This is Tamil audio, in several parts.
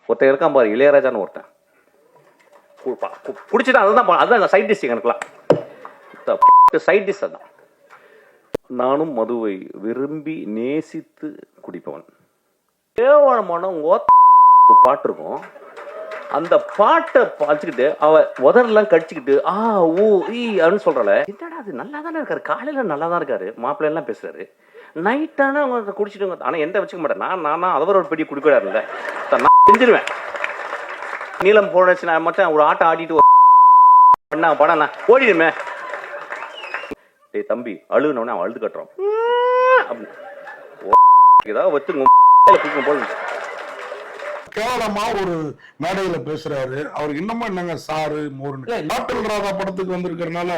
ஒருத்தன் இருக்கான் பாரு, இளையராஜான்னு ஒருத்தன் குடிச்சிட்டு அதுதான் சைட் டிஷ் எனக்குலாம். சைட் டிஷ் அதான். நானும் மதுவை விரும்பி நேசித்து குடிப்பவன். கேவலமான பாட்டு இருக்கும். அந்த பாட்டை வச்சுக்கிட்டு அவ உதரெல்லாம் கடிச்சுக்கிட்டு ஊ அப்படின்னு சொல்றாள். என்னடா அது நல்லா தானே இருக்காரு, காலையில நல்லா தான் இருக்காரு, மாப்பிள்ளை எல்லாம் பேசுறாரு, நைட்டான அவங்க குடிச்சிட்டு. ஆனா எந்த வச்சுக்க மாட்டேன் நான் அதவர ஒரு பெரிய குடிக்கூடாது இல்லை, நான் செஞ்சிருவேன். நீளம் போனச்சு நான் மச்சான் ஒரு ஆட்டம் ஆடிட்டு பண்ண படம் நான் ஓடிடுமே. தம்பி அழுகுனவனே அவன் அழுது கட்டுறான் அப்படின்னு வச்சு போது கேவலமா ஒரு மேடையில பேசுறாரு. அவருக்கு இன்னமும் என்னங்க சாரு மோர்னு பாட்டில் ராதா படத்துக்கு வந்திருக்கிறதுனால,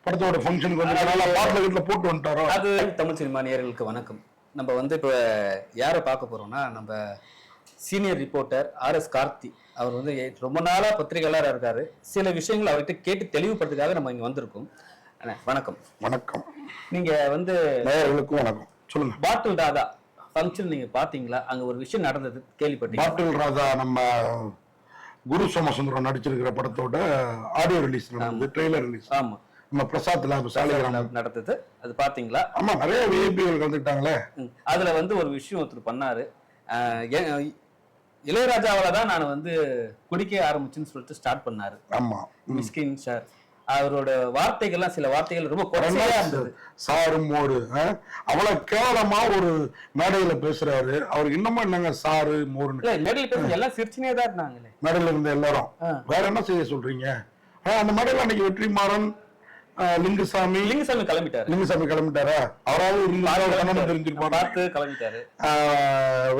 படத்தோட ஃபங்க்ஷனுக்கு வந்திருக்கிறதுனால பாட்டில் வீட்டுல போட்டு வந்துட்டாரோ. அது தமிழ் சினிமா நேயர்களுக்கு வணக்கம். நம்ம வந்து இப்போ யாரை பார்க்க போறோம்னா, நம்ம சீனியர் ரிப்போர்ட்டர் RS கார்த்தி. அவர் வந்து ரொம்ப நாளா பத்திரிகையாளராக இருக்காரு. சில விஷயங்கள் அவர்கிட்ட கேட்டு தெளிவுபடுறதுக்காக நம்ம இங்க வந்திருக்கோம். வணக்கம். வணக்கம். நீங்க வந்து நேயர்களுக்கும் வணக்கம். சொல்லுங்க. பாட்டில் ராதா ஃபங்க்ஷன் நீங்க பாத்தீங்களா? அங்க ஒரு விஷயம் நடந்தது, கேள்விப்பட்டீங்க? பாட்டில் ராதா நம்ம குரு சோமசுந்தரம் நடிச்சிருக்கிற படத்தோட ஆடியோ ரிலீஸ் நடந்தது, ட்ரெய்லர் ரிலீஸ். ஆமா, நம்ம பிரசாத் லேப் சாலிகிராம் நடந்தது. அது பாத்தீங்களா? ஆமா, நிறைய விஐபிகள் கலந்துட்டாங்களே. அதுல வந்து ஒரு விஷயம் ஒருத்தர் பண்ணாரு. இளையராஜாவில தான் நான் வந்து குடிக்க ஆரம்பிச்சுன்னு சொல்லிட்டு ஸ்டார்ட் பண்ணாரு. ஆமா, மிஸ்கின் சார் அவரோட வார்த்தைகள்லாம் சில வார்த்தைகள் ரொம்ப குறையா இருந்தது. சாரும் மோரு அவ்வளவு கேவலமா ஒரு மேடையில பேசுறாரு. அவருக்கு இன்னமும் என்னங்க சாரு மோருன்னு. மேடையில பேசுறது எல்லாம் சிரிச்சுனே தான் இருந்தாங்களே, மேடையில இருந்த எல்லாரும். வேற என்ன செய்ய சொல்றீங்க? அந்த மேடையில அன்னைக்கு வெற்றிமாறன், லிங்குசாமி கிளம்பிட்டாரா? அவராவது தெரிஞ்சிருப்பாரு, பார்த்து கிளம்பிட்டாரு.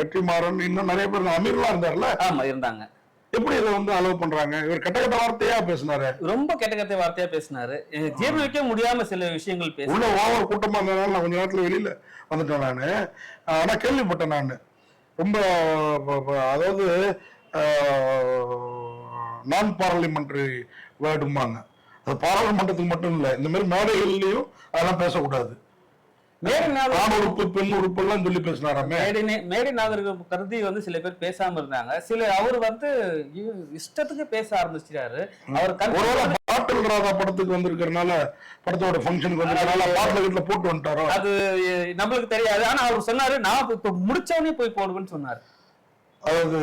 வெற்றிமாறன் இன்னும் நிறைய பேர், அமீர்லாம் இருந்தாருல்ல. ஆமா, இருந்தாங்க. எப்படி இதை வந்து அலோவ் பண்றாங்க? இவர் கெட்ட வார்த்தையா பேசினாரு, ரொம்ப கெட்ட வார்த்தையா பேசினாரு. ஜீர்ணிக்க முடியாம சில விஷயங்கள் பேச உள்ள ஓவர் கூட்டமா இருந்ததுனால நான் கொஞ்ச நேரத்துல வெளியில வந்துட்டேன் நானு. ஆனா கேள்விப்பட்டேன் நான் ரொம்ப, அதாவது நான் பார்லிமெண்டரி வேர்டும்பாங்க. அது பாராளுமன்றத்துக்கு மட்டும் இல்ல, இந்த மாதிரி மேடைகள்லயும் அதெல்லாம் பேசக்கூடாது. ஆண் உறுப்பு பெண் உறுப்பு எல்லாம் சொல்லி பேசினாராமே. மேடை நாகரிகம் கருதி வந்து சில பேர் பேசாம இருந்தாங்க. சில அவர் வந்து இஷ்டத்துக்கு பேச ஆரம்பிச்சிட்டாரு. அவர் பாட்டில் ராதா படத்துக்கு வந்திருக்கிறதுனால, படத்தோட ஃபங்க்ஷனுக்கு வந்திருக்கிறதுனால பாட்டில் வீட்டுல போட்டு வந்துட்டாரோ அது நம்மளுக்கு தெரியாது. ஆனா அவர் சொன்னாரு, நான் இப்ப முடிச்சவனே போய் போடுவேன்னு சொன்னாரு. அதாவது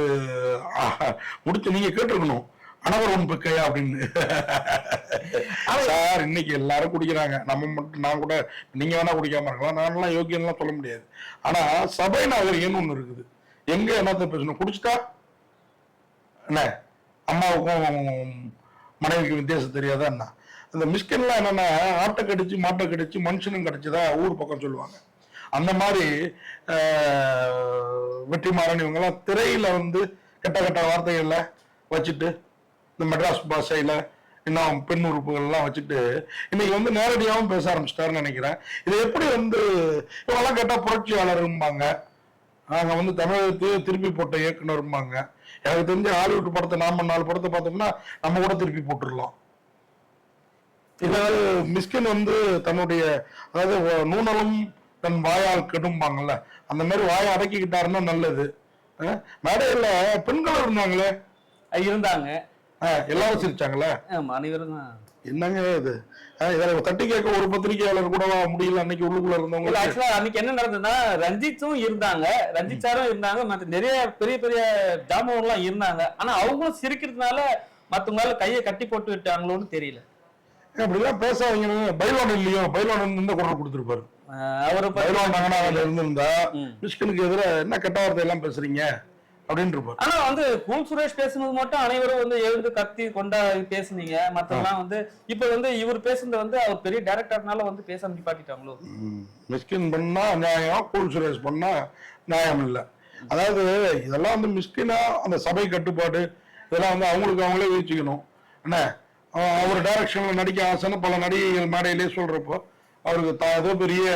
முடிச்சு நீங்க கேட்டிருக்கணும், அனவர் ஒன் பிக்கையா அப்படின்னு. சார் இன்னைக்கு எல்லாரும் குடிக்கிறாங்க, நம்ம மட்டும், நான் கூட, நீங்க வேணா குடிக்காம இருக்கலாம், நான்லாம் யோகியன்லாம் சொல்ல முடியாது. ஆனா சபை நாகரிகம்னு ஒண்ணு இருக்குது. எங்க என்னத்த பேசணும், குடிச்சுட்டா என்ன அம்மாவுக்கும் மனைவிக்கு வித்தியாசம் தெரியாதா என்ன? இந்த மிஸ்கின்லாம் என்னன்னா, ஆட்டை கடிச்சு மாட்டை கடிச்சு மனுஷனும் கிடைச்சதா ஊர் பக்கம் சொல்லுவாங்க. அந்த மாதிரி வெற்றிமாறன் இவங்கெல்லாம் திரையில வந்து கெட்ட வார்த்தைகள்ல வச்சுட்டு, இந்த மெட்ராஸ் பாஷையில இன்னும் பெண் உறுப்புகள் எல்லாம் வச்சுட்டு இன்னைக்கு வந்து நேரடியாகவும் பேச ஆரம்பிச்சிட்டாருன்னு நினைக்கிறேன். இதை எப்படி வந்து இவங்கெல்லாம் கேட்டா புரட்சியாளரும்பாங்க, நாங்க வந்து தமிழகத்தையே திருப்பி போட்ட இயக்குனரும்பாங்க. எனக்கு தெரிஞ்ச ஹாலிவுட் படத்தை நாம 4 படத்தை பார்த்தோம்னா நம்ம கூட திருப்பி போட்டுடலாம். இதாவது மிஸ்கின் வந்து தன்னுடைய, அதாவது நூனலும் தன் வாயால் கெடும்பாங்கல்ல, அந்த மாதிரி வாயை அடக்கிக்கிட்டாருன்னா நல்லது. மேடையில பெண்கள் இருந்தாங்க, எல்லாரும் சிரிச்சாங்களே. அனைவரும் என்னங்க இது, இதை தட்டி கேட்க ஒரு பத்திரிகையாளர் கூட முடியல அன்னைக்கு உள்ளுக்குள்ள இருந்தவங்க. ஆக்சுவலா அன்னைக்கு என்ன நடந்ததுன்னா, ரஞ்சித்தும் இருந்தாங்க, ரஞ்சித் சாரும் இருந்தாங்க, மற்ற நிறைய பெரிய பெரிய ஜாமம் எல்லாம் இருந்தாங்க. ஆனா அவங்களும் சிரிக்கிறதுனால மத்தவங்களால கையை கட்டி போட்டு விட்டாங்களோன்னு தெரியல. அப்படிலாம் பேசாதீங்க. பைலான் இல்லையோ, பைலான் இருந்த குரல் கொடுத்துருப்பாரு. அவரு பைலான் நகனாவில் இருந்திருந்தா மிஸ்கினுக்கு எதிராக என்ன கெட்ட வார்த்தை எல்லாம் பேசுறீங்க அப்படின்னு இருப்பாரு. ஆனா வந்து கூல் சுரேஷ் பேசுனது மட்டும் அனைவரும் வந்து எழுந்து கத்தி கொண்டா பேசுனீங்க. மத்தவங்கலாம் வந்து இப்ப வந்து இவர் பேசுனது வந்து அவர் பெரிய டைரக்டர்னால வந்து பேச நிப்பாட்டிட்டாங்களோ. மிஸ்கின் பண்ணா நியாயம், கூல் சுரேஷ் பண்ணா நியாயம் இல்லை. அதாவது இதெல்லாம் வந்து மிஸ்கினா அந்த சபை கட்டுப்பாடு இதெல்லாம் வந்து அவங்களுக்கு அவங்களே வீழ்ச்சிக்கணும். என்ன அவர் டைரக்ஷன்ல நடிக்க ஆசைன்னு பல நடிகைகள் மேடையிலே சொல்றப்போ அவருக்கு ஏதோ பெரிய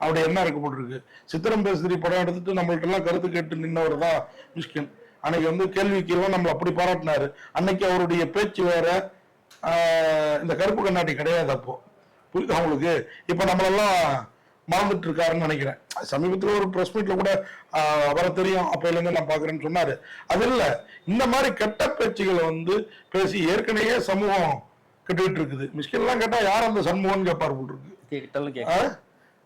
அப்படி என்ன இருக்கப்பட்டிருக்கு. சித்திரம் பேசுறி படம் எடுத்துட்டு நம்மள்ட்ட எல்லாம் கருத்து கேட்டு நின்னவர் தான் மிஸ்கின். அன்னைக்கு வந்து கேள்விக்கு நம்மளை அப்படி பாராட்டினாரு. அன்னைக்கு அவருடைய பேச்சு வேற, இந்த கருப்பு கண்ணாடி கிடையாது அப்போ, புரியுது அவங்களுக்கு. இப்ப நம்மளெல்லாம் மறந்துட்டு இருக்காருன்னு நினைக்கிறேன். சமீபத்தில் ஒரு ப்ரெஸ் மீட்ல கூட அவரை தெரியும் அப்பையில இருந்து நான் பாக்குறேன்னு சொன்னாரு. அது இல்ல, இந்த மாதிரி கெட்ட பேச்சுகளை வந்து பேசி ஏற்கனவே சமூகம் கெட்டுக்கிட்டு இருக்குது. மிஸ்கின் எல்லாம் கேட்டா யார் அந்த சண்முகம்னு கேட்பாரு போல் இருக்கு.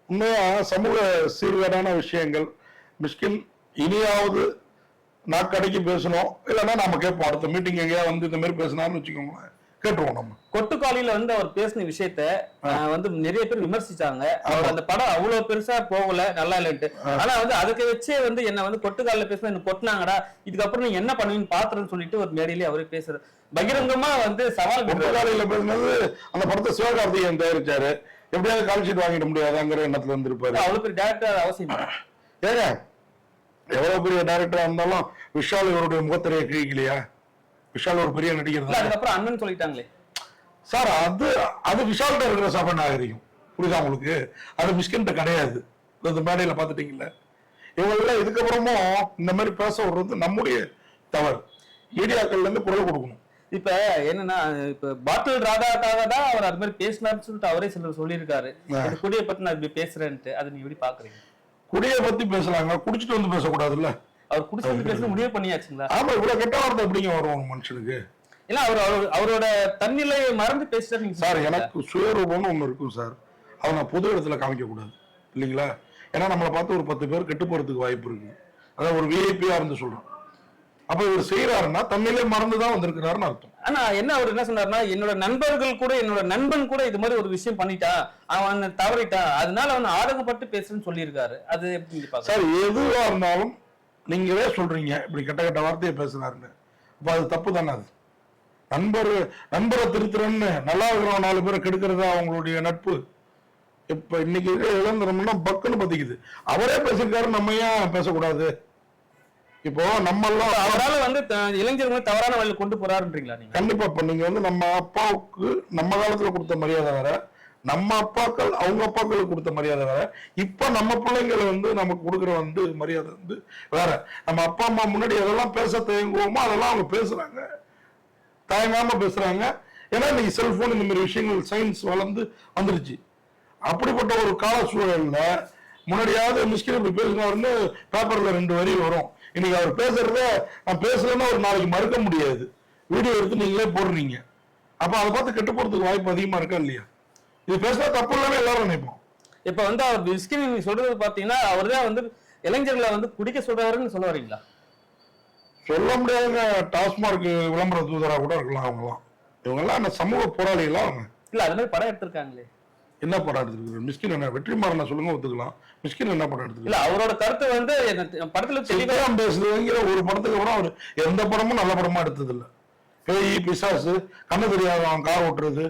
உண்மையா சமூக சீர்கேடான விஷயங்கள். மிஸ்கின் இனியாவது நாக்கடைக்கு பேசணும், இல்லைன்னா நாம கேட்போம். அடுத்த மீட்டிங் எங்கேயா வந்து இந்த மாதிரி பேசினாருன்னு வச்சுக்கோங்களேன், கேட்டுருவோம் நம்ம. கொட்டுக்காலியில வந்து அவர் பேசின விஷயத்த வந்து நிறைய பேர் விமர்சிச்சாங்க. அவர் அந்த படம் அவ்வளவு பெருசா போகல, நல்லா இல்லைன்ட்டு. ஆனா வந்து அதுக்கு வச்சே வந்து என்ன வந்து கொட்டுக்காலில பேசினா என்ன கொட்டினாங்கடா, இதுக்கப்புறம் நீங்க என்ன பண்ணுவீங்கன்னு பாத்துறேன்னு சொல்லிட்டு ஒரு மேடையிலேயே அவரே பேசுறாரு. பகிரங்கமா வந்து சவால். கொட்டுக்காலியில பேசினது அந்த படத்தை சிவகார்த்திகேயன் தயாரிச்சாரு, எப்படியாவது கால் ஷீட் வாங்கிட முடியாதுங்கிற எண்ணத்துல இருந்திருப்பாரு. அவ்வளவு பெரிய டேரக்டர் அவசியம் ஏங்க, எவ்வளவு பெரிய டைரக்டரா இருந்தாலும் விஷால் இவருடைய முகத்திரையை கிழிக்கலையா? விஷால் ஒரு பெரிய நடிகர் தான். அதுக்கப்புறம் அண்ணன் சொல்லிட்டாங்களே சார், அது விஷால்கிட்ட இருக்கிற சபை நாகரிகம், புரியுதா உங்களுக்கு? அது மிஸ்கின்ட்ட கிடையாது. இந்த மேடையில பாத்துட்டீங்கல்ல, இவங்க இதுக்கப்புறமும் இந்த மாதிரி பேச விடுறது நம்முடைய தவறு. மீடியாக்கள்ல இருந்து குரல் கொடுக்கணும். இப்ப என்னன்னா, இப்ப பாட்டில் ராதாக்காக தான் அவர் அது மாதிரி பேசினார்னு சொல்லிட்டு அவரே சிலர் சொல்லியிருக்காரு. குடியை பத்தி நான் இப்படி பேசுறேன்ட்டு. அதை நீங்க எப்படி பாக்குறீங்க? குடியை பத்தி பேசலாங்க, குடிச்சிட்டு வந்து பேசக்கூடாதுல்ல. அவர் குடிச்சிட்டு பேச முடிவு பண்ணியாச்சுங்களா? ஆமா, இவ்வளவு கெட்ட வார்த்தை எப்படிங்க வரும் ஒரு மனுஷனுக்கு? இல்ல அவரோட தன்னிலையை மறந்து பேசுறாரு சார். எனக்கு சுயரூபம்னு ஒண்ணு இருக்கும் சார், அதை நான் பொது இடத்துல காமிக்க கூடாது இல்லைங்களா? ஏன்னா நம்மளை பார்த்து ஒரு 10 பேர் கெட்டு போறதுக்கு வாய்ப்பு இருக்கு. அதான் ஒரு விஐபியா இருந்து சொல்றோம். அப்ப இவர் செய்யறாருன்னா தன்னிலே மறந்துதான் வந்திருக்கிறாருன்னு அர்த்தம். ஆனா என்ன அவர் என்ன சொன்னாருன்னா, என்னோட நண்பர்கள் கூட, என்னோட நண்பன் கூட இது மாதிரி ஒரு விஷயம் பண்ணிட்டா, அவன் தவறிட்டா, அதனால அவன் ஆதங்கப்பட்டு பேசுறேன்னு சொல்லியிருக்காரு. அது எப்படி சார்? எதுவா இருந்தாலும் நீங்களே சொல்றீங்க இப்படி கெட்ட கெட்ட வார்த்தையை பேசுறாருன்னு, அப்ப அது தப்பு தானே? அது நண்பரை திருத்துறன்னு நல்லா இருக்கிற 4 பேரை கெடுக்கிறதா அவங்களுடைய நட்பு. இப்ப இன்னைக்கு இழந்துறோம்னா பக்குன்னு பத்திக்குது. அவரே பேசிருக்காரு, நம்ம ஏன் பேசக்கூடாது? இப்போ நம்ம எல்லாம் அவரால் வந்து இளைஞர்களை தவறான வழியில் கொண்டு போறாருன்றீங்களா நீங்க? கண்டிப்பா. இப்ப நீங்க வந்து நம்ம அப்பாவுக்கு நம்ம காலத்துல கொடுத்த மரியாதை வேற, நம்ம அப்பாக்கள் அவங்க அப்பாக்களுக்கு கொடுத்த மரியாதை வேற, இப்ப நம்ம பிள்ளைங்களை வந்து நமக்கு கொடுக்குற வந்து மரியாதை வந்து வேற. நம்ம அப்பா அம்மா முன்னாடி எதெல்லாம் பேச தயங்குவோமோ அதெல்லாம் அவங்க பேசுறாங்க, தயங்காம பேசுறாங்க. ஏன்னா இன்னைக்கு செல்போன் இந்த மாதிரி விஷயங்கள் சயின்ஸ் வளர்ந்து வந்துருச்சு. அப்படிப்பட்ட ஒரு கால சூழல்ல முன்னாடியாவது மிஸ்கின் இப்படி பேசினாருன்னு பேப்பர்ல 2 வரி வரும். இன்னைக்கு அவர் பேசுறத நான் பேசலன்னா ஒரு நாளைக்கு மறுக்க முடியாது. வீடியோ எடுத்து நீங்களே போடுறீங்க. அப்ப அதை பார்த்து கெட்டு போறதுக்கு வாய்ப்பு அதிகமா இருக்கா இல்லையா? இது பேசினா தப்பு இல்லைன்னு எல்லாரும் நினைப்போம். இப்ப வந்து அவர் மிஸ்கின் சொல்றது பாத்தீங்கன்னா, அவர் தான் வந்து இளைஞர்களை வந்து குடிக்க சொல்றாருன்னு சொல்ல வரீங்களா? சொல்ல முடியாதுங்க. டாஸ்மார்க் விளம்பர தூதரா கூட இருக்கலாம் அவங்கலாம். இவங்கெல்லாம் அந்த சமூக போராளிகளா அவங்க? இல்ல அது மாதிரி படம் எடுத்திருக்காங்களே. என்ன படம் எடுத்துருக்கு மிஸ்கின்? என்ன வெற்றிமாறன் சொல்லுங்க, ஒத்துக்கலாம். மிஸ்கின் என்ன படம் எடுத்துருக்கு? இல்ல அவரோட கருத்து வந்து படத்துல தெளிவா பேசுறதுங்கிற ஒரு படத்துக்கு அப்புறம் அவர் எந்த படமும் நல்ல படமா எடுத்தது இல்ல. பேய் பிசாசு, கண்ணு தெரியாதவன் கார் ஓட்டுறது,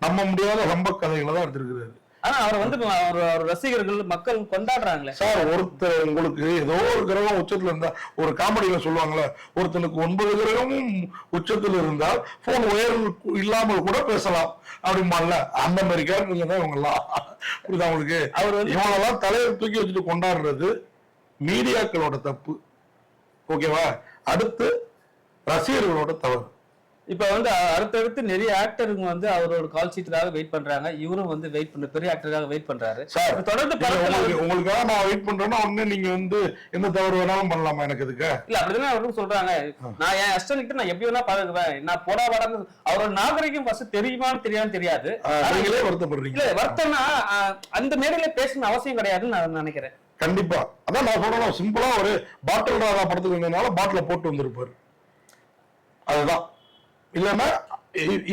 நம்ப முடியாத ரொம்ப கதைகளை தான் எடுத்திருக்கிறாரு. ஆனா அவர் வந்து அவர் ரசிகர்கள் மக்கள் கொண்டாடுறாங்களே சார். ஒருத்தர் உங்களுக்கு ஏதோ ஒரு கிரகம் உச்சத்துல இருந்தா, ஒரு காமெடியில சொல்லுவாங்களே, ஒருத்தனுக்கு 9 கிரகமும் உச்சத்துல இருந்தால் போன் உயர் இல்லாமல் கூட பேசலாம் அப்படிமால, அந்த மாதிரி கேரக்டர்ல தான் இவங்க எல்லாம். புரியுதா உங்களுக்கு? அவர் இவங்களெல்லாம் தலையை தூக்கி வச்சுட்டு கொண்டாடுறது மீடியாக்களோட தப்பு, ஓகேவா? அடுத்து ரசிகர்களோட தவறு. இப்ப வந்து அடுத்தடுத்து நிறைய ஆக்டருங்க வந்து அவரோட கால் ஷீட்டுக்காக வெயிட் பண்றாங்க. இவரும் வந்து வெயிட் பண்ற பெரிய ஆக்டருக்காக வெயிட் பண்றாரு. தொடர்ந்து உங்களுக்காக நான் வெயிட் பண்றேன்னா ஒண்ணு நீங்க வந்து எந்த தவறு வேணாலும் பண்ணலாமா? எனக்கு இதுக்கு இல்ல அப்படிதான் அவரும் சொல்றாங்க. நான் என் அஸ்டன்கிட்ட நான் எப்படி வேணா பழகுவேன், நான் போடா வாடான்னு. அவரோட நாகரிகம் ஃபர்ஸ்ட் தெரியுமான்னு தெரியாது. நீங்களே வருத்தப்படுறீங்க. இல்ல வருத்தம்னா அந்த மேடையில பேசணும் அவசியம் கிடையாதுன்னு நான் நினைக்கிறேன். கண்டிப்பா. அதான் நான் சொல்றேன், சிம்பிளா ஒரு பாட்டில் ராதா படத்துக்கு வந்ததுனால பாட்டில போட்டு வந்திருப்பாரு, அதுதான். இல்லைன்னா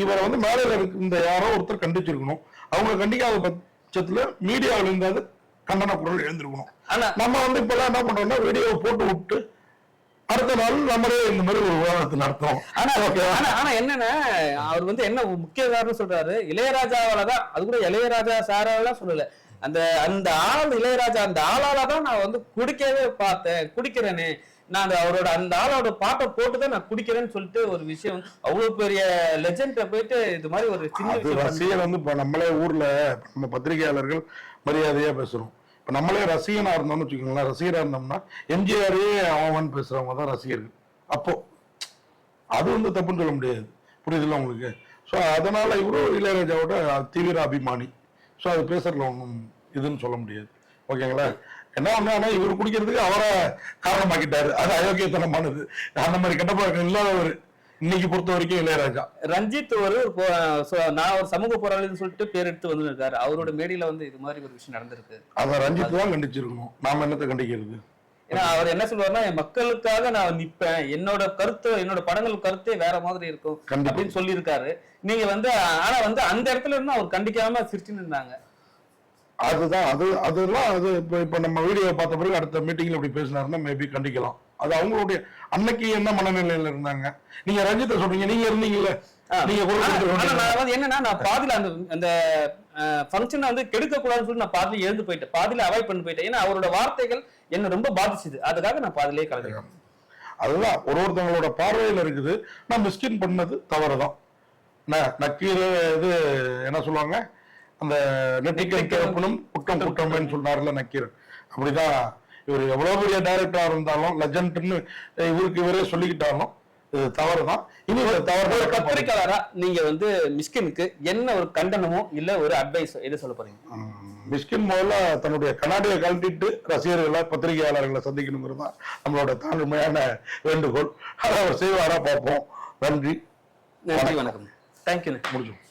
இவரை வந்து மேலையில இருந்த யாரோ ஒருத்தர் கண்டிச்சிருக்கணும். அவங்க கண்டிக்காத பட்சத்துல மீடியாவில் இருந்தாது கண்டன குரல் எழுந்திருக்கணும். நம்ம வந்து இப்ப என்ன பண்றோம்னா வீடியோ போட்டு விட்டு அடுத்த நாள் நம்மளே இந்த மாதிரி ஒரு விவாதத்தை நடத்துறோம். ஆனா என்னன்னா, அவர் வந்து என்ன முக்கிய காரணம் சொல்றாரு, இளையராஜாவாலதான், அது கூட இளையராஜா சாராவெல்லாம் சொல்லல, அந்த ஆள் இளையராஜா அந்த ஆளாலதான் நான் வந்து குடிக்கவே பார்த்தேன், குடிக்கிறேன்னு நான் அவரோட அந்த ஆளோட பாட்டை போட்டுதான் நான் குடிக்கிறேன்னு சொல்லிட்டு ஒரு விஷயம். அவ்வளவு பெரிய லெஜெண்ட போயிட்டு இது மாதிரி ஒரு சின்ன ரசிகர் வந்து இப்ப நம்மளே ஊர்ல நம்ம பத்திரிகையாளர்கள் மரியாதையா பேசுறோம். இப்ப நம்மளே ரசிகனா இருந்தோம்னு வச்சுக்கோங்களேன், ரசிகரா இருந்தோம்னா எம்ஜிஆரே அவன் பேசுறவங்க தான் ரசிகர்கள். அப்போ அது வந்து தப்புன்னு சொல்ல முடியாது, புரியுதுல்ல உங்களுக்கு? ஸோ அதனால இவரும் இளையராஜாவோட தீவிர அபிமானி. ஸோ அது பேசுறதுல ஒன்றும் இதுன்னு சொல்ல முடியாது. ஓகேங்களா? என்ன ஒண்ணு, ஆனா இவர் குடிக்கிறதுக்கு அவரை காரணமாக்கிட்டாரு. அது அயோக்கியத்தனமானது. அந்த மாதிரி கெட்ட பழக்கம் இல்லாதவர் இன்னைக்கு பொறுத்த வரைக்கும் இளையராஜா. ரஞ்சித் நான் ஒரு சமூக போராளின்னு சொல்லிட்டு பேர் எடுத்து வந்துருக்காரு. அவரோட மேடையில வந்து இது மாதிரி ஒரு விஷயம் நடந்திருக்கு. அதை ரஞ்சித் தான் கண்டிச்சிருக்கணும். நாம என்னத்தை கண்டிக்கிறது? ஏன்னா அவர் என்ன சொல்லுவாருன்னா, என் மக்களுக்காக நான் நிப்பேன், என்னோட கருத்து, என்னோட படங்கள் கருத்தே வேற மாதிரி இருக்கும் அப்படின்னு சொல்லியிருக்காரு. நீங்க வந்து ஆனா வந்து அந்த இடத்துல இருந்து அவர் கண்டிக்காம சிரிச்சுன்னு இருந்தாங்க. அதெல்லாம் இப்ப நம்ம வீடியோ பார்த்த பிறகு அடுத்த மீட்டிங்ல இப்படி பேசினாருன்னா மேபி கண்டிக்கலாம். அது அவங்களுடைய அன்னைக்கு என்ன மனநிலையில இருந்தாங்க. நீங்க ரஞ்சித்தை சொல்றீங்க, நீங்க இருந்தீங்கல்ல, நீங்க என்னன்னா நான் பாதியில அந்த ஃபங்க்ஷனை வந்து கெடுக்க கூடாதுன்னு சொல்லி நான் பாதியில எழுந்து போயிட்டேன், பாதியில அவாய்ட் பண்ணி போயிட்டேன். ஏன்னா அவரோட வார்த்தைகள் என்ன ரொம்ப பாதிச்சுது, அதுக்காக நான் பாதிலேயே கலந்துக்கிறேன். அதுதான் ஒருத்தவங்களோட பார்வையில இருக்குது. நான் மிஸ்கின் பண்ணது தவறுதான். நக்கீர இது என்ன சொல்லுவாங்க, அந்த நெட்டிக்கன் கேட்கணும் குற்றம் குற்றம்னு சொன்னார்ல நக்கீரன். அப்படிதான் இவர் எவ்வளவு பெரிய டைரக்டரா இருந்தாலும் லெஜண்ட்னு இவருக்கு இவரே சொல்லிக்கிட்டாலும் இது தவறுதான். இனி ஒரு தவறு பத்திரிக்கையாளரா நீங்க வந்து மிஸ்கினுக்கு என்ன ஒரு கண்டனமோ இல்ல ஒரு அட்வைஸ் எது சொல்ல போறீங்க? மிஸ்கின் முதல்ல தன்னுடைய கண்ணாடியை கழட்டிட்டு ரசிகர்களை பத்திரிகையாளர்களை சந்திக்கணுங்கிறது தான் நம்மளோட தாழ்மையான வேண்டுகோள். அதை அவர் செய்வாரா பார்ப்போம். நன்றி, வணக்கம். தேங்க்யூ. முடிஞ்சோம்.